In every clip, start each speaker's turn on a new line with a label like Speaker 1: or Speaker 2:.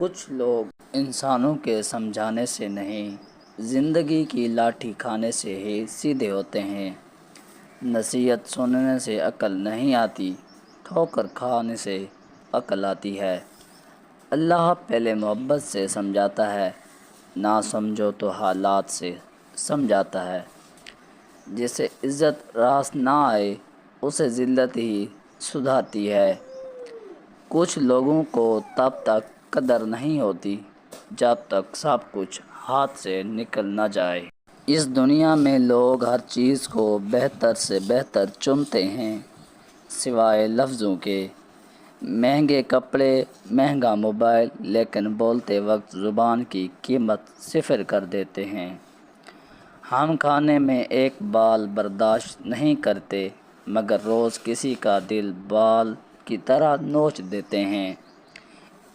Speaker 1: کچھ لوگ انسانوں کے سمجھانے سے نہیں، زندگی کی لاٹھی کھانے سے ہی سیدھے ہوتے ہیں۔ نصیحت سننے سے عقل نہیں آتی، ٹھوکر کھانے سے عقل آتی ہے۔ اللہ پہلے محبت سے سمجھاتا ہے، نہ سمجھو تو حالات سے سمجھاتا ہے۔ جسے عزت راس نہ آئے اسے ذلت ہی سدھارتی ہے۔ کچھ لوگوں کو تب تک قدر نہیں ہوتی جب تک سب کچھ ہاتھ سے نکل نہ جائے۔ اس دنیا میں لوگ ہر چیز کو بہتر سے بہتر چنتے ہیں سوائے لفظوں کے۔ مہنگے کپڑے، مہنگا موبائل، لیکن بولتے وقت زبان کی قیمت صفر کر دیتے ہیں۔ ہم کھانے میں ایک بال برداشت نہیں کرتے مگر روز کسی کا دل بال کی طرح نوچ دیتے ہیں۔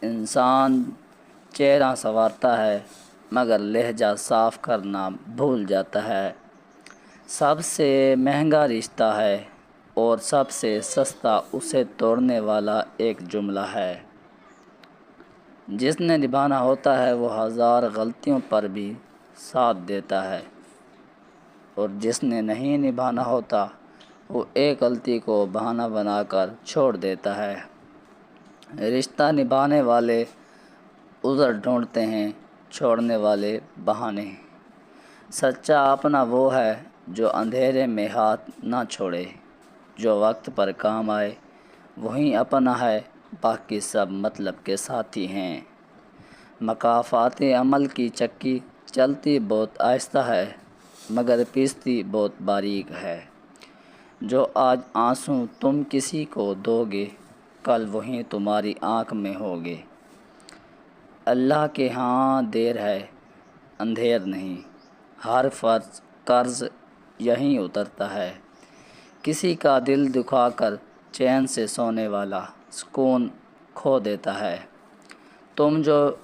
Speaker 1: انسان چہرہ سنوارتا ہے مگر لہجہ صاف کرنا بھول جاتا ہے۔ سب سے مہنگا رشتہ ہے اور سب سے سستا اسے توڑنے والا ایک جملہ ہے۔ جس نے نبھانا ہوتا ہے وہ ہزار غلطیوں پر بھی ساتھ دیتا ہے اور جس نے نہیں نبھانا ہوتا وہ ایک غلطی کو بہانہ بنا کر چھوڑ دیتا ہے۔ رشتہ نبھانے والے عذر ڈھونڈتے ہیں، چھوڑنے والے بہانے۔ سچا اپنا وہ ہے جو اندھیرے میں ہاتھ نہ چھوڑے، جو وقت پر کام آئے وہی اپنا ہے، باقی سب مطلب کے ساتھی ہیں۔ مکافات عمل کی چکی چلتی بہت آہستہ ہے مگر پیستی بہت باریک ہے۔ جو آج آنسو تم کسی کو دو گے کل وہی تمہاری آنکھ میں ہوگے۔ اللہ کے ہاں دیر ہے اندھیر نہیں، ہر فرض قرض یہیں اترتا ہے۔ کسی کا دل دکھا کر چین سے سونے والا سکون کھو دیتا ہے۔ تم جو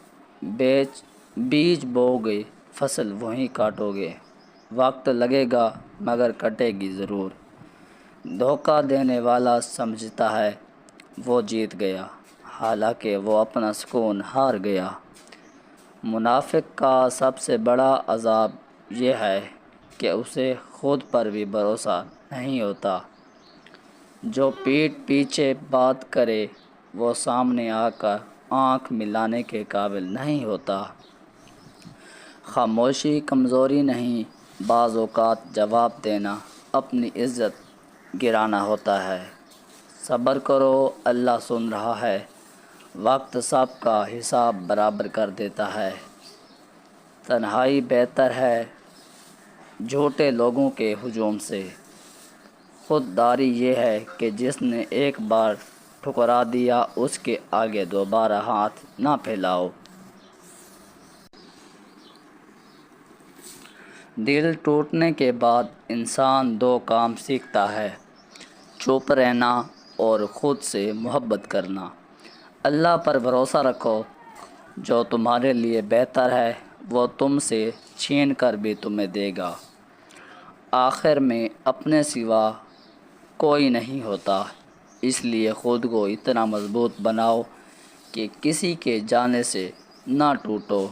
Speaker 1: بیج بو گے فصل وہیں کاٹو گے۔ وقت لگے گا مگر کٹے گی ضرور۔ دھوکہ دینے والا سمجھتا ہے وہ جیت گیا، حالانکہ وہ اپنا سکون ہار گیا۔ منافق کا سب سے بڑا عذاب یہ ہے کہ اسے خود پر بھی بھروسہ نہیں ہوتا۔ جو پیٹھ پیچھے بات کرے وہ سامنے آ کر آنکھ ملانے کے قابل نہیں ہوتا۔ خاموشی کمزوری نہیں، بعض اوقات جواب دینا اپنی عزت گرانا ہوتا ہے۔ صبر کرو اللہ سن رہا ہے، وقت سب کا حساب برابر کر دیتا ہے۔ تنہائی بہتر ہے جھوٹے لوگوں کے ہجوم سے۔ خود داری یہ ہے کہ جس نے ایک بار ٹھکرا دیا اس کے آگے دوبارہ ہاتھ نہ پھیلاؤ۔ دل ٹوٹنے کے بعد انسان دو کام سیکھتا ہے، چپ رہنا اور خود سے محبت کرنا۔ اللہ پر بھروسہ رکھو، جو تمہارے لیے بہتر ہے وہ تم سے چھین کر بھی تمہیں دے گا۔ آخر میں اپنے سوا کوئی نہیں ہوتا، اس لیے خود کو اتنا مضبوط بناؤ کہ کسی کے جانے سے نہ ٹوٹو۔